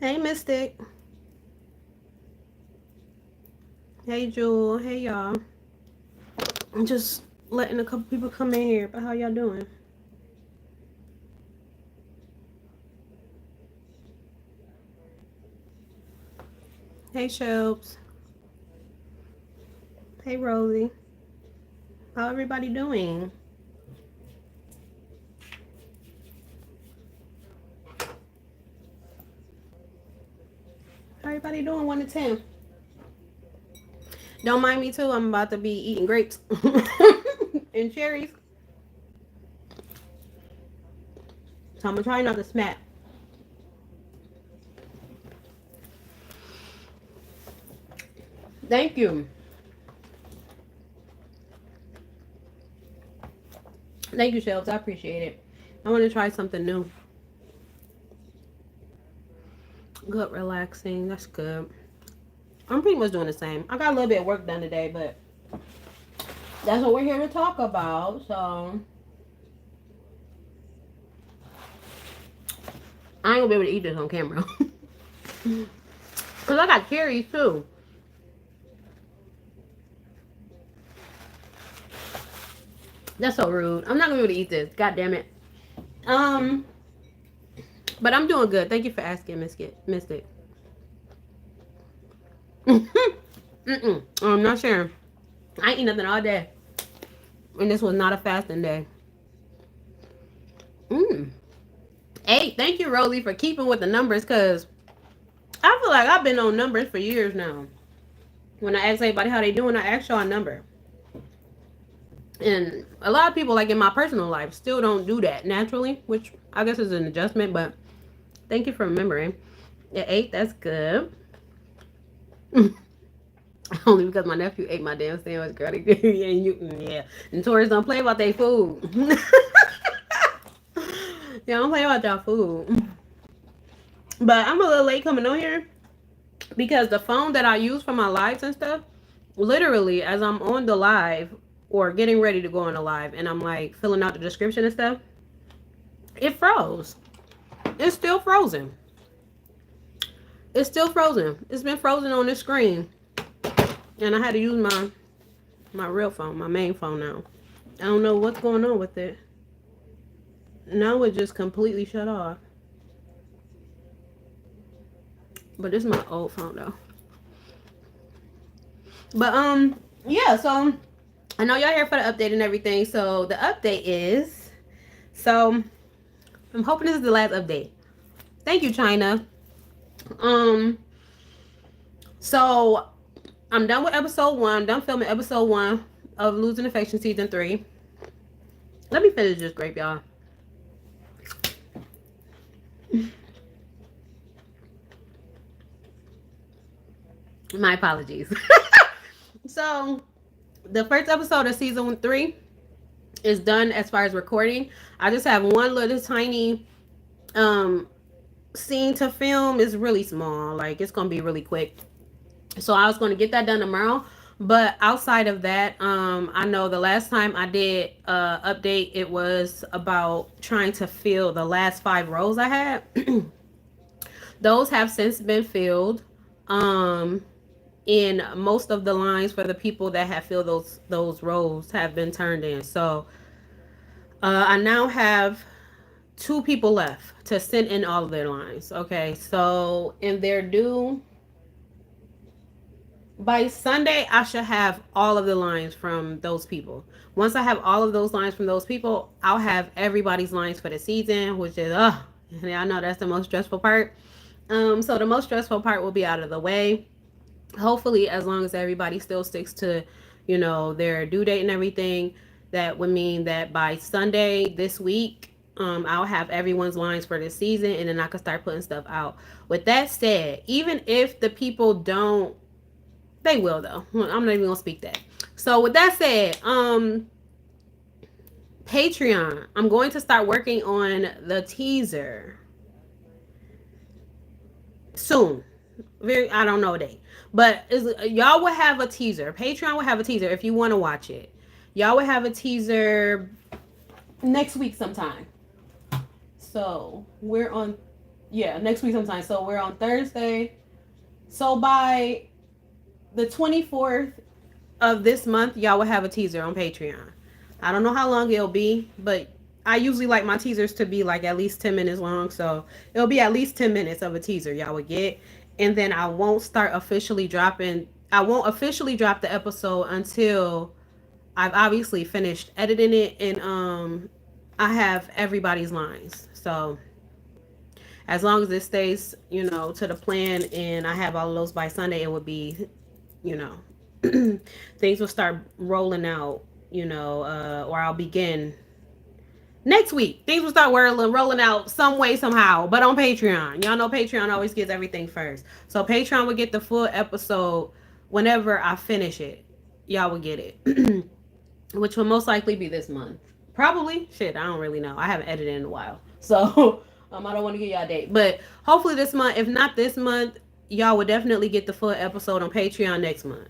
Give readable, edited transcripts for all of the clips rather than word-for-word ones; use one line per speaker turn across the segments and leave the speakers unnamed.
Hey, Mystic. Hey, Jewel. Hey, y'all. I'm just letting a couple people come in here, but how y'all doing? Hey, Shelps. Hey, Rosie. How everybody doing? How everybody doing? 1 to 10. Don't mind me too. I'm about to be eating grapes and cherries. So I'm gonna try not to smack. Thank you. Thank you, Shelves. I appreciate it. I want to try something new. Good, relaxing. That's good. I'm pretty much doing the same. I got a little bit of work done today, but that's what we're here to talk about. So I ain't gonna be able to eat this on camera. Cause I got cherries too. That's so rude. I'm not gonna be able to eat this. God damn it. Um, but I'm doing good. Thank you for asking, Mystic. I'm not sharing. I ain't eat nothing all day. And this was not a fasting day. Hey, thank you, Rosie, for keeping with the numbers, because I feel like I've been on numbers for years now. When I ask everybody how they doing, I ask y'all a number. And a lot of people, like in my personal life, still don't do that naturally, which I guess is an adjustment, but thank you for remembering. At 8, that's good. Only because my nephew ate my damn sandwich, girl. Yeah. And tourists don't play about their food. Yeah, don't play about y'all food. But I'm a little late coming on here because the phone that I use for my lives and stuff, literally, as I'm on the live or getting ready to go on the live and I'm like filling out the description and stuff, it froze. It's still frozen. It's still frozen. It's been frozen on this screen. And I had to use my real phone, my main phone now. I don't know what's going on with it. Now it just completely shut off. But this is my old phone though. But yeah, so I know y'all here for the update and everything. So the update is, so I'm hoping this is the last update. Thank you, China. So I'm done with episode 1. I'm done filming episode 1 of Losing Affection season 3. Let me finish this grape, y'all. My apologies. So the first episode of season 3 is done as far as recording. I just have one little tiny scene to film. It's really small. Like, it's gonna be really quick. So I was gonna get that done tomorrow. But outside of that, I know the last time I did update, it was about trying to fill the last 5 rows I had. Those have since been filled. In most of the lines for the people that have filled those roles have been turned in. So I now have 2 people left to send in all of their lines. Okay, so in their due by Sunday, I should have all of the lines from those people. Once I have all of those lines from those people, I'll have everybody's lines for the season, which is and I know that's the most stressful part. So the most stressful part will be out of the way. Hopefully, as long as everybody still sticks to, their due date and everything, that would mean that by Sunday this week, I'll have everyone's lines for this season, and then I can start putting stuff out. With that said, even if the people don't, they will though. I'm not even gonna speak that. So with that said, Patreon. I'm going to start working on the teaser soon. I don't know a date, but y'all will have a teaser. Patreon will have a teaser if you want to watch it. Y'all will have a teaser next week sometime. So we're on, yeah, next week sometime. So we're on Thursday. So by the 24th of this month, y'all will have a teaser on Patreon. I don't know how long it'll be, but I usually like my teasers to be like at least 10 minutes long. So it'll be at least 10 minutes of a teaser y'all would get. And then I won't officially drop the episode until I've obviously finished editing it and I have everybody's lines. So as long as it stays, to the plan and I have all of those by Sunday, it would be, things will start rolling out, or I'll begin next week. Things will start rolling out some way, somehow, but on Patreon. Y'all know Patreon always gets everything first. So Patreon will get the full episode whenever I finish it. Y'all will get it, which will most likely be this month. Probably. Shit, I don't really know. I haven't edited in a while. So I don't want to give y'all a date. But hopefully this month, if not this month, y'all will definitely get the full episode on Patreon next month.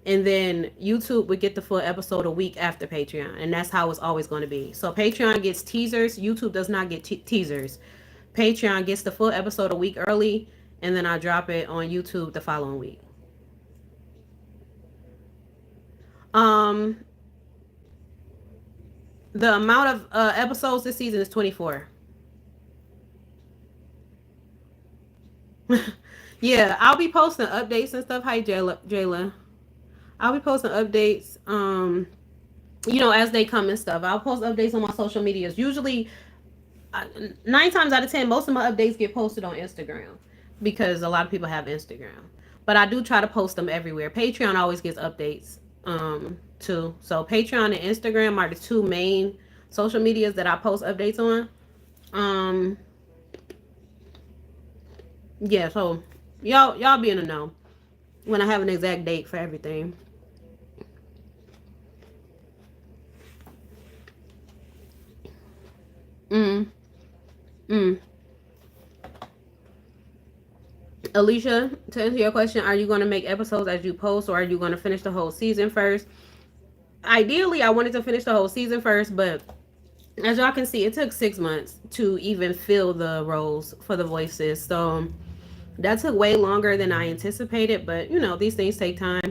And then YouTube would get the full episode a week after Patreon. And that's how it's always going to be. So Patreon gets teasers. YouTube does not get teasers. Patreon gets the full episode a week early. And then I drop it on YouTube the following week. The amount of episodes this season is 24. Yeah, I'll be posting updates and stuff. Hi, Jayla. I'll be posting updates, as they come and stuff. I'll post updates on my social medias. Usually, 9 times out of 10, most of my updates get posted on Instagram because a lot of people have Instagram. But I do try to post them everywhere. Patreon always gets updates, too. So Patreon and Instagram are the 2 main social medias that I post updates on. Yeah, so y'all be in the know when I have an exact date for everything. Alicia, to answer your question, are you going to make episodes as you post, or are you going to finish the whole season first? Ideally, I wanted to finish the whole season first, but as y'all can see, it took 6 months to even fill the roles for the voices. So that took way longer than I anticipated, but these things take time.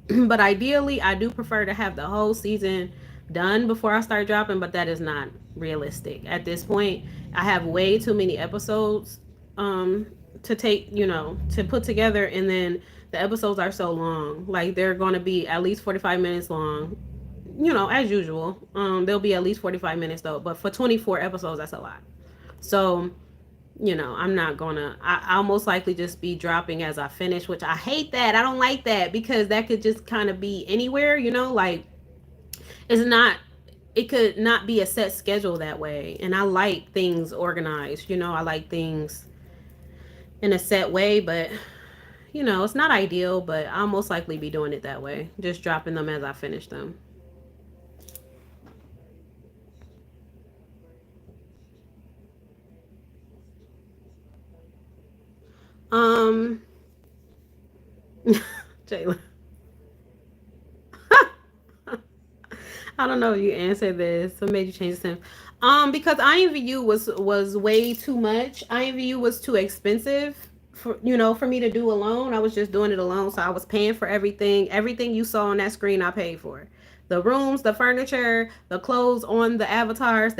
But ideally, I do prefer to have the whole season done before I start dropping, but that is not realistic at this point. I have way too many episodes to take, to put together, and then the episodes are so long. Like, they're going to be at least 45 minutes long, as usual. They'll be at least 45 minutes though, but for 24 episodes, that's a lot. So I'm not gonna, I'll most likely just be dropping as I finish, which I hate that. I don't like that, because that could just kind of be anywhere, like it could not be a set schedule that way. And I like things organized, I like things in a set way, but it's not ideal, but I'll most likely be doing it that way. Just dropping them as I finish them. Jayla. I don't know if you answered this. What made you change the name? Because IMVU was way too much. IMVU was too expensive for me to do alone. I was just doing it alone, so I was paying for everything. Everything you saw on that screen, I paid for. The rooms, the furniture, the clothes on the avatars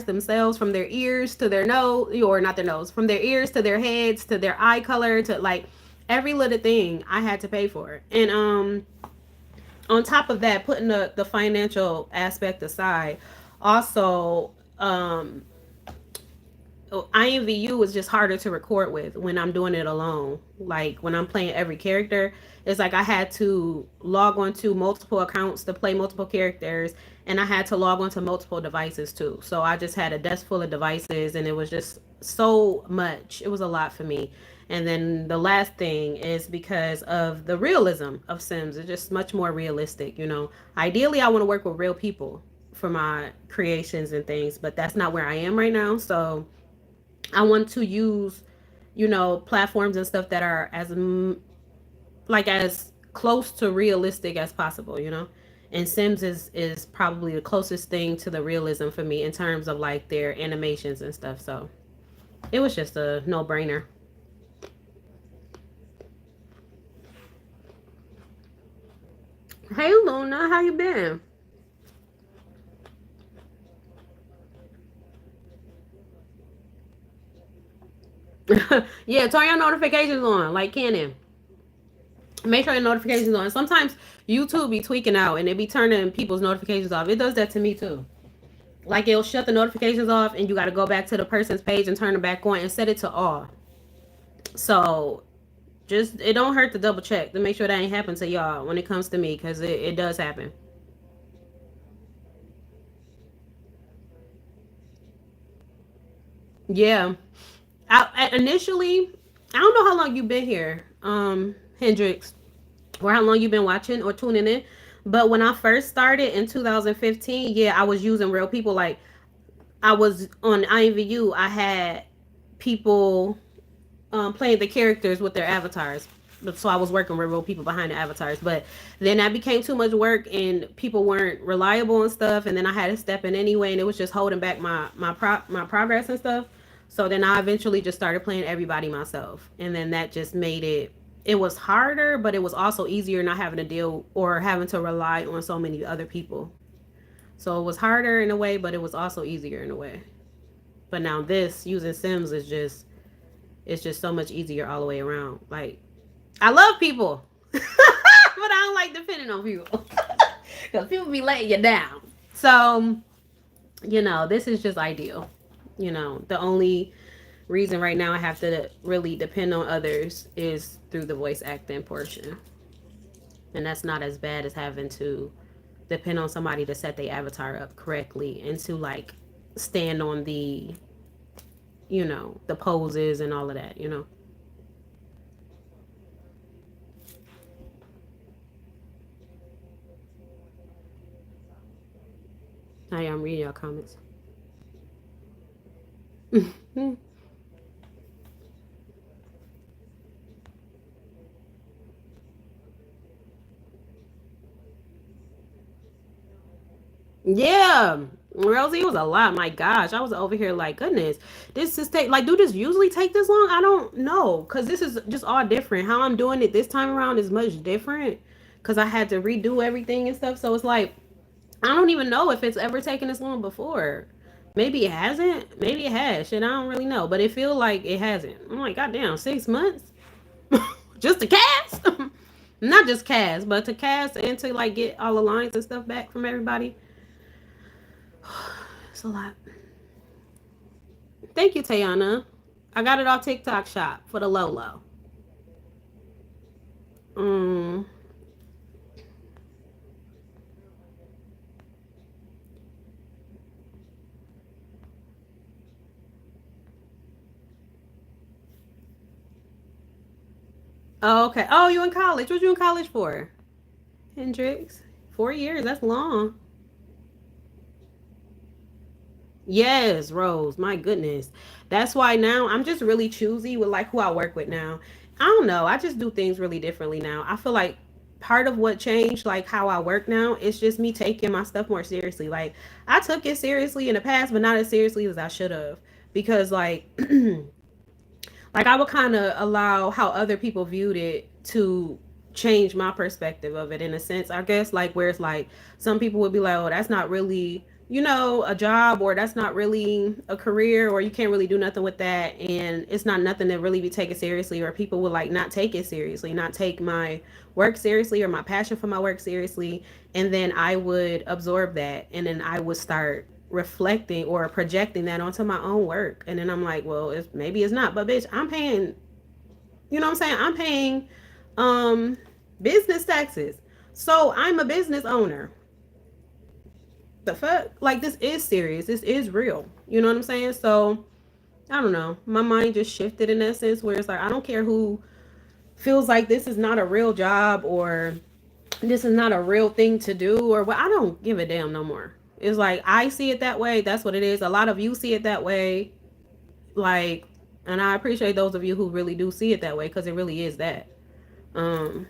themselves, from their ears to their nose, or not their nose, from their ears to their heads to their eye color, to like every little thing I had to pay for. And on top of that, putting the financial aspect aside, also IMVU is just harder to record with when I'm doing it alone. Like when I'm playing every character, it's like I had to log onto multiple accounts to play multiple characters, and I had to log onto multiple devices too. So I just had a desk full of devices, and it was just so much. It was a lot for me. And then the last thing is because of the realism of Sims. It's just much more realistic, you know. Ideally, I want to work with real people for my creations and things, but that's not where I am right now. So I want to use, you know, platforms and stuff that are as like as close to realistic as possible, you know. And Sims is probably the closest thing to the realism for me in terms of like their animations and stuff. So it was just a no brainer. Hey Luna, how you been? Yeah, turn your notifications on like Canon. Make sure your notifications on. Sometimes YouTube be tweaking out and it be turning people's notifications off. It does that to me too. Like it'll shut the notifications off and you got to go back to the person's page and turn it back on and set it to all. So just it don't hurt to double check to make sure that ain't happen to y'all when it comes to me because it does happen. Yeah. Initially, I don't know how long you've been here, Hendrix, or how long you've been watching or tuning in. But when I first started in 2015, yeah, I was using real people. Like I was on IMVU, I had people playing the characters with their avatars. So I was working with real people behind the avatars. But then that became too much work and people weren't reliable and stuff. And then I had to step in anyway, and it was just holding back my progress and stuff. So then I eventually just started playing everybody myself, and then that just made it. It was harder, but it was also easier not having to deal or having to rely on so many other people. So it was harder in a way, but it was also easier in a way. But now this using Sims is just it's just so much easier all the way around. Like I love people, but I don't like depending on people because people be letting you down. So you know, this is just ideal. You know, the only reason right now I have to really depend on others is through the voice acting portion, and that's not as bad as having to depend on somebody to set the avatar up correctly and to like stand on the the poses and all of that. I am reading your comments. Yeah, Rosie, it was a lot. My gosh, I was over here like, goodness, this is take like, do this usually take this long? I don't know, cause this is just all different. How I'm doing it this time around is much different, cause I had to redo everything and stuff. So it's like I don't even know if it's ever taken this long before. Maybe it hasn't. Maybe it has. Shit, I don't really know, but it feels like it hasn't. I'm like, goddamn, 6 months just to cast. Not just cast, but to cast and to like get all the lines and stuff back from everybody. It's a lot. Thank you, Tayana. I got it off TikTok shop for the Lolo. Mm. Oh, okay. Oh, you in college? What you in college for? Hendrix. 4 years. That's long. Yes, Rose. My goodness. That's why now I'm just really choosy with like who I work with now. I don't know. I just do things really differently now. I feel like part of what changed like how I work now is just me taking my stuff more seriously. Like I took it seriously in the past, but not as seriously as I should have. Because like I would kind of allow how other people viewed it to change my perspective of it in a sense, I guess, like where it's like some people would be like, oh, that's not really a job, or that's not really a career, or you can't really do nothing with that, and it's not nothing to really be taken seriously, or people would like not take it seriously, not take my work seriously or my passion for my work seriously, and then I would absorb that, and then I would start reflecting or projecting that onto my own work. And then I'm like, well, maybe it's not, but bitch, I'm paying, you know what I'm saying? I'm paying um business taxes. So I'm a business owner. The fuck? Like, this is serious. This is real. You know what I'm saying? So I don't know. My mind just shifted in that sense where it's like, I don't care who feels like this is not a real job or this is not a real thing to do or what. I don't give a damn no more. It's like, I see it that way. That's what it is. A lot of you see it that way. Like, and I appreciate those of you who really do see it that way, because it really is that. Um,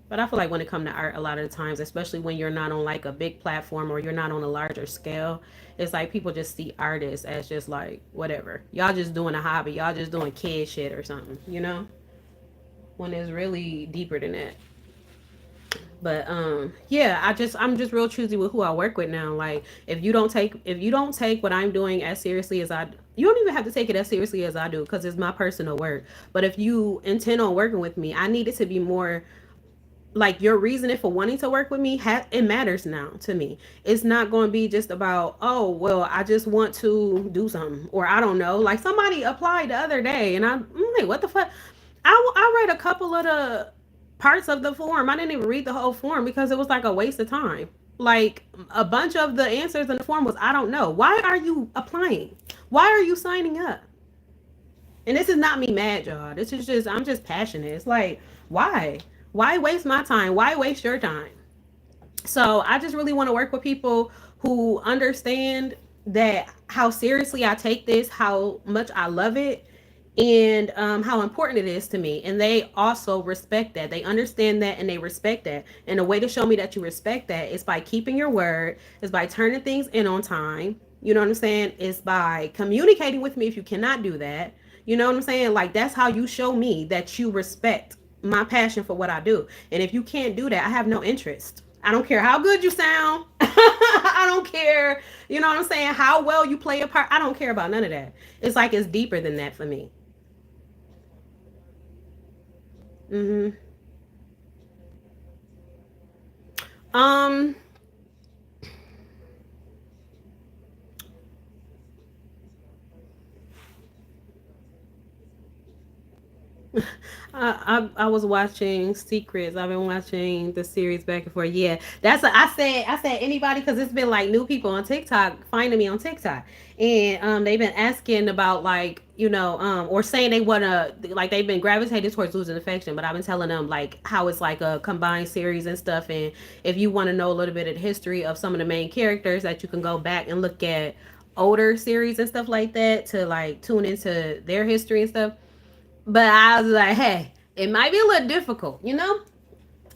but I feel like when it comes to art, a lot of the times, especially when you're not on like a big platform or you're not on a larger scale, it's like people just see artists as just like whatever. Y'all just doing a hobby. Y'all just doing kid shit or something, you know? When it's really deeper than that. But yeah, I'm just real choosy with who I work with now. Like, if you don't take what I'm doing as seriously as you don't even have to take it as seriously as I do, because it's my personal work. But if you intend on working with me, I need it to be more like your reasoning for wanting to work with me. It matters now to me. It's not going to be just about, oh well, I just want to do something, or I don't know. Like, somebody applied the other day and I'm like, what the fuck. I read a couple of the parts of the form. I didn't even read the whole form because it was like a waste of time. Like, a bunch of the answers in the form was, I don't know. Why are you applying? Why are you signing up? And this is not me mad, y'all. This is just, I'm just passionate. It's like, why? Why waste my time? Why waste your time? So I just really want to work with people who understand that how seriously I take this, how much I love it, and how important it is to me. And they also respect that. They understand that and they respect that. And the way to show me that you respect that is by keeping your word, is by turning things in on time. You know what I'm saying? Is by communicating with me if you cannot do that. You know what I'm saying? Like, that's how you show me that you respect my passion for what I do. And if you can't do that, I have no interest. I don't care how good you sound. I don't care, you know what I'm saying, how well you play a part. I don't care about none of that. It's like, it's deeper than that for me. hmm Um, I was watching Secrets. I've been watching the series back and forth. Yeah, I said anybody, because it's been like new people on TikTok finding me on TikTok, and they've been asking about, like, you know, or saying they wanna, like, they've been gravitated towards Losing Affection, but I've been telling them like how it's like a combined series and stuff, and if you want to know a little bit of the history of some of the main characters, that you can go back and look at older series and stuff like that to like tune into their history and stuff. But I was like, hey, it might be a little difficult, you know,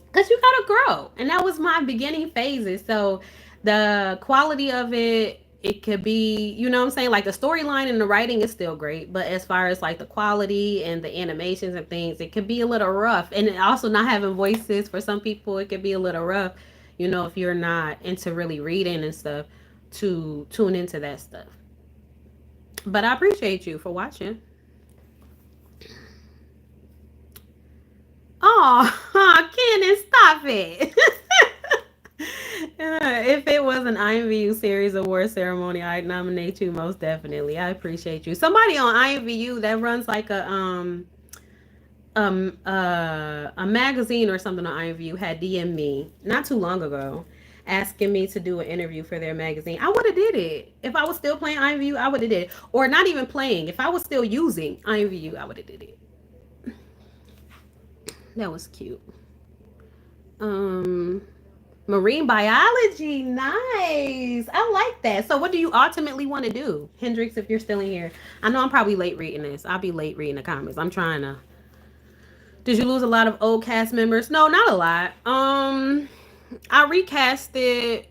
because you gotta grow. And that was my beginning phases. So the quality of it could be, you know what I'm saying? Like, the storyline and the writing is still great. But as far as like the quality and the animations and things, it could be a little rough. And also, not having voices for some people, it could be a little rough, you know, if you're not into really reading and stuff, to tune into that stuff. But I appreciate you for watching. Oh, Cannon, stop it. If it was an IMVU Series Award ceremony, I'd nominate you most definitely. I appreciate you. Somebody on IMVU that runs like a magazine or something on IMVU had DM me not too long ago, asking me to do an interview for their magazine. I would have did it if I was still playing IMVU. I would have did it, or not even playing. If I was still using IMVU, I would have did it. That was cute. Um, Marine biology, nice. I like that. So, what do you ultimately want to do, Hendrix? If you're still in here, I know I'm probably late reading this. I'll be late reading the comments. I'm trying to. Did you lose a lot of old cast members? No, not a lot. I recasted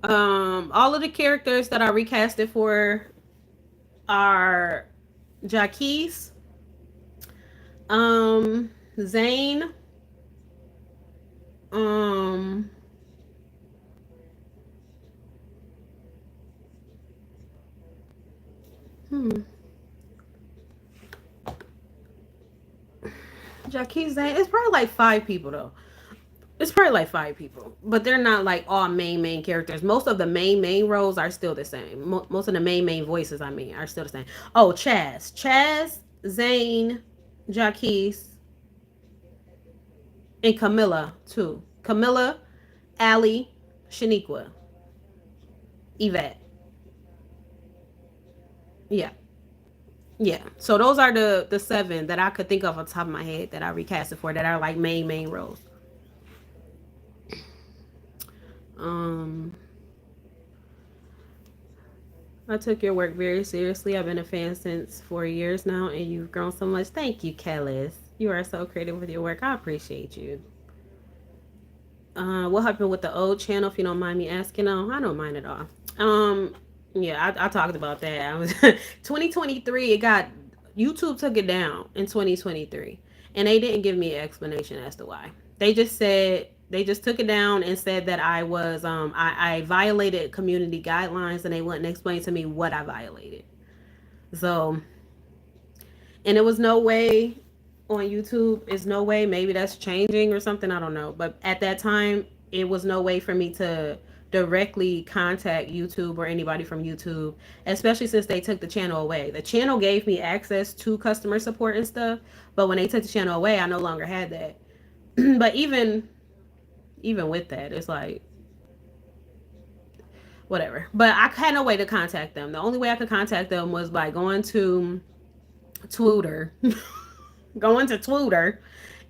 all of the characters that I recasted for are Jaquise, Zane, um, hmm, Jaquise Zane. It's probably like 5 people though. It's probably like 5 people, but they're not like all main characters. Most of the main roles are still the same. Most of the main voices, I mean, are still the same. Oh, Chaz, Zane, Jaquise, and Camilla too. Camilla, Allie, Shaniqua, Yvette. Yeah. Yeah. So those are the 7 that I could think of on top of my head that I recasted for that are like main roles. Um I took your work very seriously. I've been a fan since 4 years now, and you've grown so much. Thank you, Kellis. You are so creative with your work. I appreciate you. What happened with the old channel? If you don't mind me asking, no, I don't mind at all. Yeah, I talked about that. I was 2023. It got YouTube took it down in 2023, and they didn't give me an explanation as to why. They just took it down and said that I violated community guidelines, and they wouldn't explain to me what I violated. So, and it was no way on YouTube. It's no way. Maybe that's changing or something. I don't know. But at that time, it was no way for me to directly contact YouTube or anybody from YouTube, especially since they took the channel away. The channel gave me access to customer support and stuff, but when they took the channel away, I no longer had that. But even with that, it's like whatever. But I had no way to contact them. The only way I could contact them was by going to Twitter, going to Twitter,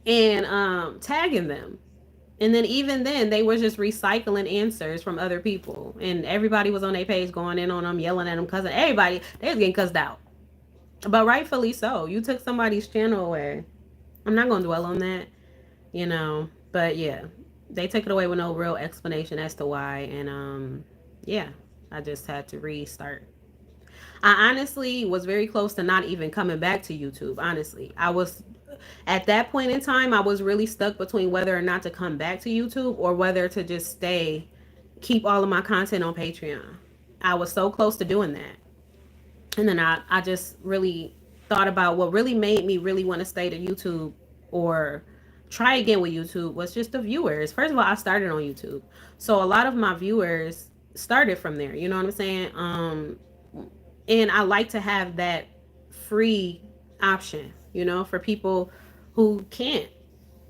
and tagging them. And then even then, they were just recycling answers from other people, and everybody was on their page going in on them, yelling at them, cussing. Everybody, they was getting cussed out, but rightfully so. You took somebody's channel away. I'm not gonna dwell on that, you know. But yeah, they took it away with no real explanation as to why, and yeah, I just had to restart. I honestly was very close to not even coming back to YouTube. Honestly, I was at that point in time, I was really stuck between whether or not to come back to YouTube or whether to just keep all of my content on Patreon. I was so close to doing that. And then I just really thought about what really made me really want to stay to YouTube or try again with YouTube was just the viewers. First of all, I started on YouTube. So a lot of my viewers started from there. You know what I'm saying? And I like to have that free option, you know, for people who can't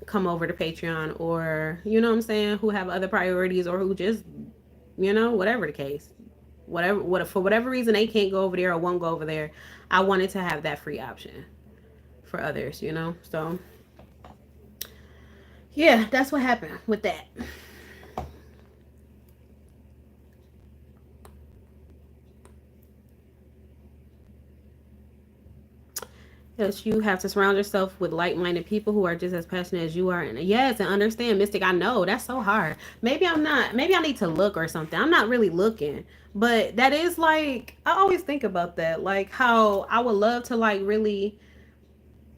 come over to Patreon or, you know what I'm saying, who have other priorities or who just, you know, whatever the case. For whatever reason they can't go over there or won't go over there. I wanted to have that free option for others, you know. So yeah, that's what happened with that. Yes, you have to surround yourself with like-minded people who are just as passionate as you are. And yes, and understand, Mystic, I know that's so hard. Maybe I'm not, maybe I need to look or something. I'm not really looking. But that is like, I always think about that. Like how I would love to like really,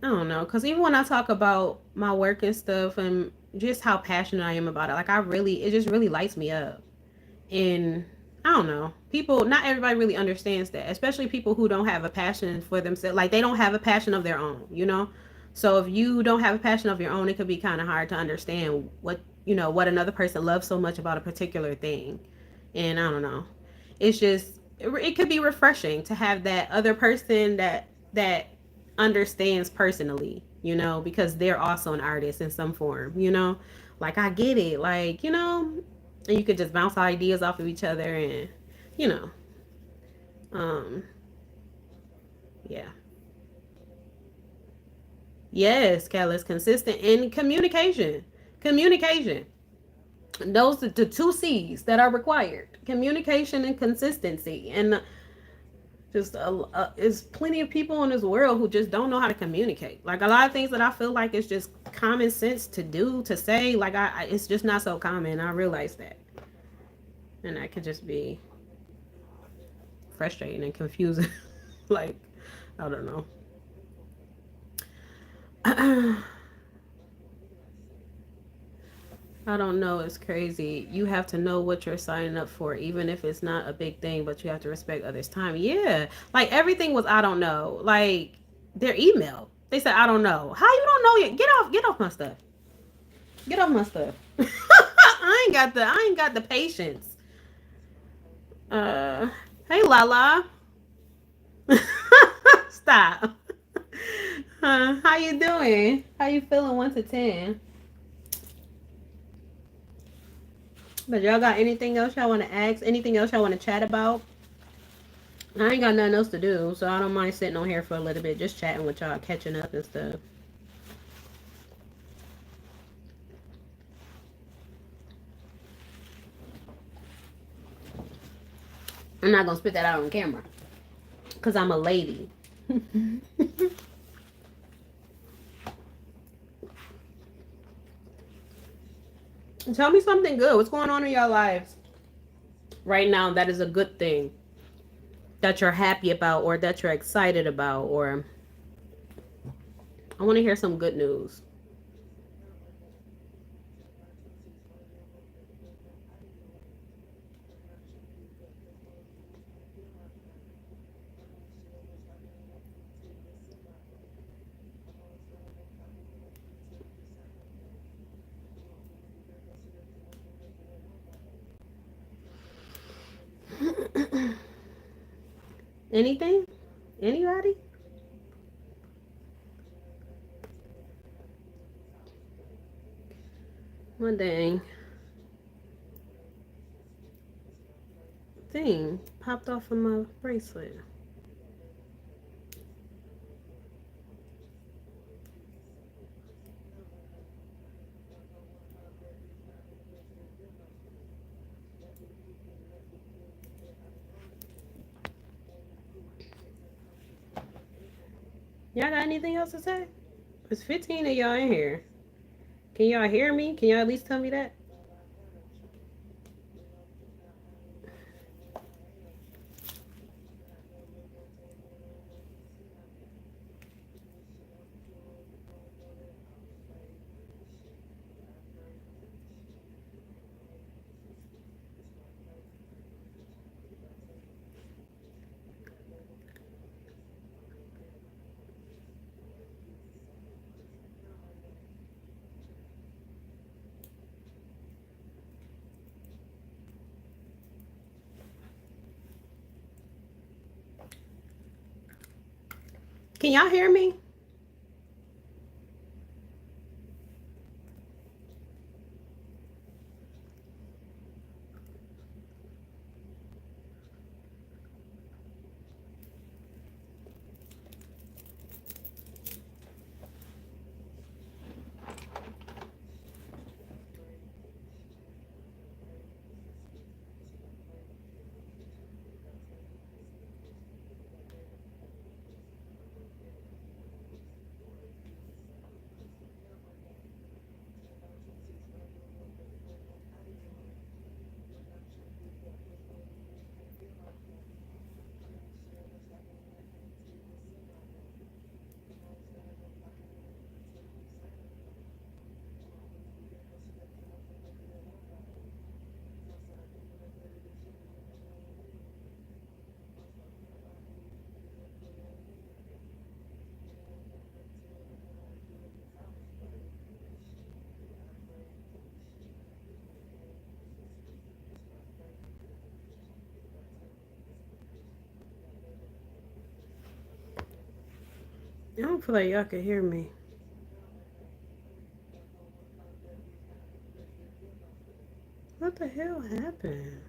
I don't know. Because even when I talk about my work and stuff and just how passionate I am about it, like it just really lights me up. And I don't know, people, not everybody really understands that, especially people who don't have a passion for themselves, like they don't have a passion of their own, you know. So if you don't have a passion of your own, it could be kind of hard to understand what, you know, what another person loves so much about a particular thing. And I don't know, it's just it could be refreshing to have that other person that understands personally, you know, because they're also an artist in some form, you know. Like I get it, like, you know, and you could just bounce ideas off of each other and, you know, um yeah. Yes, Callis, consistent and communication. Those are the 2 C's that are required: communication and consistency. And just there's plenty of people in this world who just don't know how to communicate. Like a lot of things that I feel like it's just common sense to do, to say, like it's just not so common. I realize that, and that could just be frustrating and confusing. Like, I don't know. I don't know. It's crazy. You have to know what you're signing up for, even if it's not a big thing, but you have to respect others' time. Yeah. Like everything was, I don't know. Like their email. They said, I don't know. How you don't know yet? Get off my stuff. Get off my stuff. I ain't got the patience. Uh, hey Lala. Stop. How you doing? How you feeling 1 to 10? But y'all got anything else y'all want to ask? Anything else y'all want to chat about? I ain't got nothing else to do, so I don't mind sitting on here for a little bit, just chatting with y'all, catching up and stuff. I'm not gonna spit that out on camera, cause I'm a lady. Tell me something good. What's going on in your lives right now that is a good thing that you're happy about or that you're excited about, or I want to hear some good news. Anything? Anybody? One dang thing popped off of my bracelet. Y'all got anything else to say? There's 15 of y'all in here. Can y'all hear me? Can y'all at least tell me that? Can y'all hear me? I don't feel like y'all can hear me. What the hell happened?